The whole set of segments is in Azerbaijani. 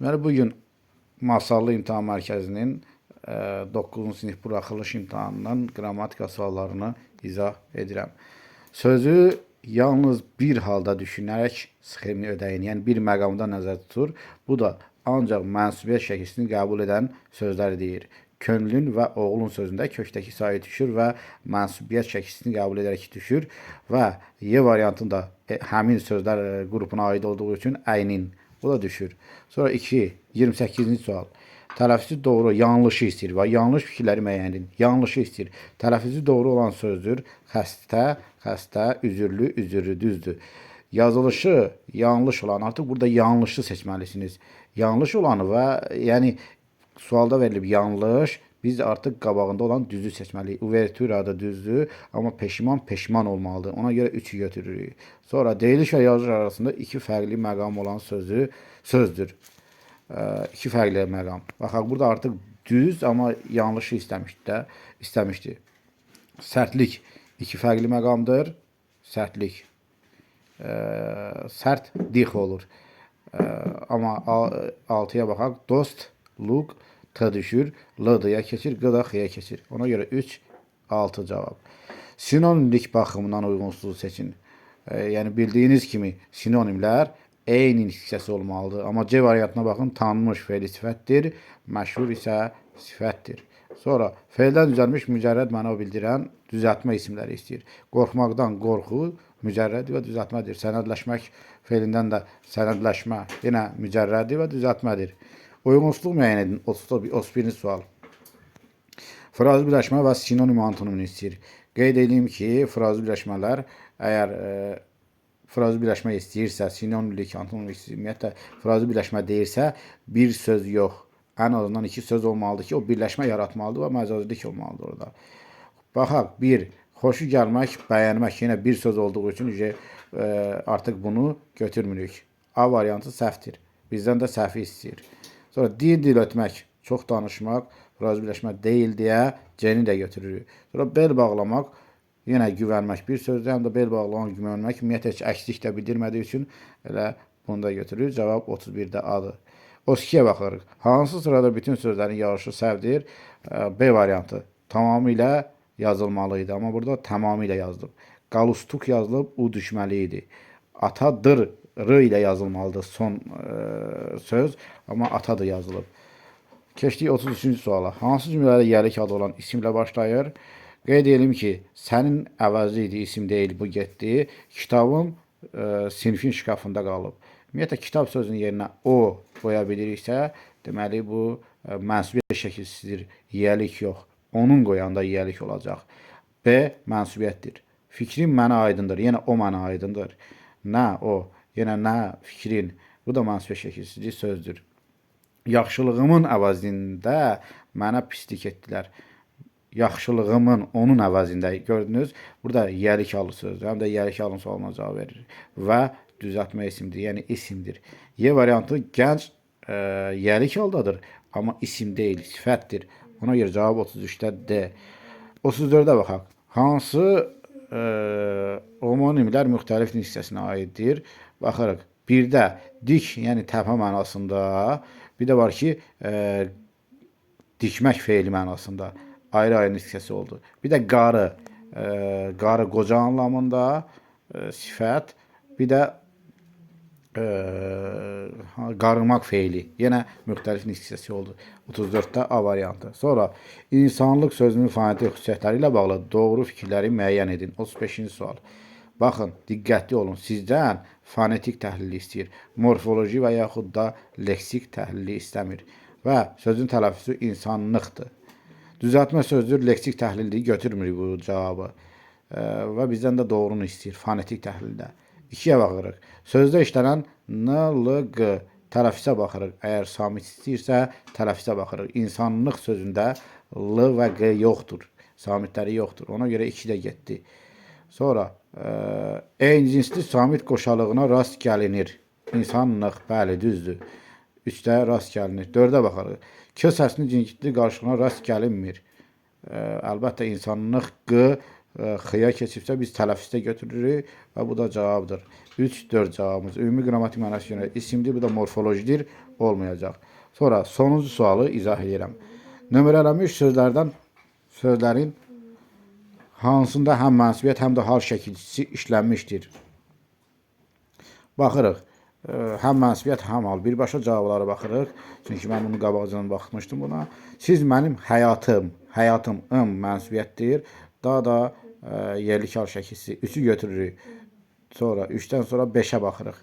Deməli, bugün Masallı İmtahan Mərkəzinin 9-cu sinif buraxılış imtahanının qrammatika suallarını izah edirəm. Sözü yalnız bir halda düşünərək sxemini ödəyin, yəni bir məqamda nəzərdə tutur. Bu da ancaq mənsubiyyət şəkilini qəbul edən sözlər deyir. Könlün və oğlun sözündə kökdəki sayı düşür və mənsubiyyət şəkilini qəbul edərək düşür və Y variantında həmin sözlər qrupuna aid olduğu üçün əynin. Bu da düşür. Sonra 2, 28-ci sual. Tələffüzü doğru, yanlışı istəyir və yanlış fikirləri müəyyən edin. Yanlışı istəyir. Tələffüzü doğru olan sözdür. Xəstə, xəstə, üzürlü, üzürlü, düzdür. Yazılışı yanlış olan, artıq burada yanlışı seçməlisiniz. Yanlış olanı və yəni sualda verilib yanlış, biz artıq qabağında olan düzü seçməliyik. Uvertura da düzdür, amma peşman olmalıdır. Ona görə 3-ü götürürük. Sonra deyiliş və yazılış arasında iki fərqli məqam olan sözdür. İki fərqli məqam. Baxaq, burada artıq düz, amma yanlışı istəmişdi. Sərtlik iki fərqli məqamdır. Sərtlik. Sərt dix olur. Amma 6-ya baxaq. Dostluq T düşür, L-dıya keçir, Q-da X-ya keçir. Ona görə 3, 6 cavab. Sinonimlik baxımından uyğunsuzu seçin. Yəni bildiyiniz kimi sinonimlər eynin hissəsi olmalıdır. Amma C variantına baxın, tanınmış fe'li sifətdir, məşhur isə sifətdir. Sonra fe'ldən düzəlmiş mücərrəd məna bildirən düzəltmə isimləri istəyir. Qorxmaqdan qorxu mücərrəd və düzəltmədir. Sənədləşmək fe'lindən də sənədləşmə yenə mücərrədi və düzəltmədir. Uyğunsuzluq müəyyən edin. 31-ci sual. Frazi birləşmə və sinonim antonimini istəyir. Qeyd edeyim ki, frazi birləşmələr əgər frazi birləşmə istəyirsə, sinonimlik, antonimlik, ümumiyyətlə frazi birləşmə deyirsə, bir söz yox, ən azından 2 söz olmalıdır ki, o birləşmə yaratmalıdır və məcazilik olmalıdır orada. Baxaq, 1. Xoşu gəlmək, bəyənmək yenə bir söz olduğu üçün artıq bunu götürmürük. A variantı səhvdir. Bizdən də səhvi istəyir. Sonra dil ötmək, çox danışmaq, frazi birləşmə deyil deyə C-ni də götürürük. Sonra bel bağlamaq, yenə güvənmək bir sözdür, həm də bel bağlamaq, güvənmək, ümumiyyətlə heç əkslik də bildirmədiyi üçün elə bunu da götürürük. Cavab 31-də A-dır. 32-yə baxırıq. Hansı sırada bütün sözlərin yağışı səhvdir? B variantı tamamilə yazılmalıydı, amma burada tamamilə yazılıb. Qalustuk yazılıb, U düşməli idi. Atadır, R ilə yazılmalıdır son söz, amma atadır yazılıb. Keçdik 33-cü suala. Hansı cümlələrdə yəlik adı olan isimlə başlayır? Qeyd edelim ki, sənin əvəzi idi, isim deyil, bu getdi. Kitabım sinifin şkafında qalıb. Ümumiyyətlə, kitab sözünün yerinə o qoya biliriksə, deməli, bu mənsubiyyət şəkilsizdir, yiyəlik yox. Onun qoyanda yiyəlik olacaq. B. Mənsubiyyətdir. Fikrin mənə aydındır, yenə o mənə aydındır. Nə o, yenə nə fikrin, bu da mənsubiyyət şəkilsizlik sözdür. Yaxşılığımın əvəzində mənə pislik etdilər. Yaxşılığımın onun əvəzində, gördünüz, burada yiyəlik alı sözdür, həm də yiyəlik alın sualına cavab verir. Və düzəltmə isimdir, yəni isimdir. Y variantı gənc yiyəlik aldadır, amma isim deyil, sifətdir. Ona görə cavab 33-də D. 34-də baxaq. Hansı homonimlər müxtəlif hissəsinə aiddir? Baxırıq. Birdə dik, yəni təpə mənasında, bir də var ki, dikmək feili mənasında ayrı-ayrı hissəsi oldu. Bir də qarı, qarı qoca anlamında sifət, bir də qarımaq feili, yenə müxtəlif hissəsi oldu. 34-də A variantı. Sonra insanlıq sözünün fonetik xüsusiyyətləri ilə bağlı doğru fikirləri müəyyən edin. 35-ci sual. Baxın, diqqətli olun. Sizdən fonetik təhlili istəyir. Morfoloji və yaxud da leksik təhlili istəmir. Və sözün tələffüzü insanlıqdır. Düzəltmə sözdür, leksik təhlilliyi götürmürük bu cavabı. Və bizdən də doğrunu istəyir fonetik təhlildə. 2-yə baxırıq. Sözdə işlənən N, L, Q tələffüzə baxırıq. Əgər samit istəyirsə, tələffüzə baxırıq. İnsanlıq sözündə L və Q yoxdur. Samitləri yoxdur. Ona görə 2 də getdi. Sonra eyni cinsli samit qoşalığına rast gəlinir. İnsanlıq, bəli, düzdür. 3-də rast gəlinir. 4-ə baxırıq. K səsini cinsli qarşılığına rast gəlinmir. Əlbəttə, insanlıq Q X-ya keçibsə biz tələffüzdə götürürük və bu da cavabdır. 3, 4 cavabımız. Ümumi qrammatik mənası görə isimdir, bu da morfolojidir. olmayacaq. Sonra sonuncu sualı izah edirəm. Nömrələnmiş sözlərin hansında həm mənsubiyyət, həm də hal şəkilçisi işlənmişdir? Baxırıq. Həm mənsubiyyət, həm hal. Birbaşa cavablara baxırıq. Çünki mən bunu qabaqcadan baxmışdım buna. Siz mənim həyatım, mənsubiyyətdir. Daha da yerlik hal şəkilçisi. 3-ü götürürük. Sonra 3-dən sonra 5-ə baxırıq.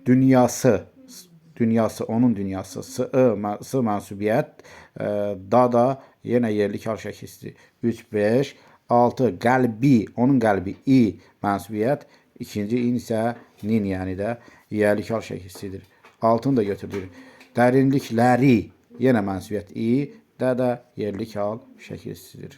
Dünyası, onun dünyası. S mənsubiyyət. Da da yenə yerlik hal şəkilçisi. 3, 5, 6 qəlbi, onun qəlbi i mənsubiyyət. İkinci in isə nin, yəni də yerlik hal şəkilçisidir. 6-nı da götürdük. Dərinlikləri yenə mənsubiyyət i, də yerlik hal şəkilçisidir.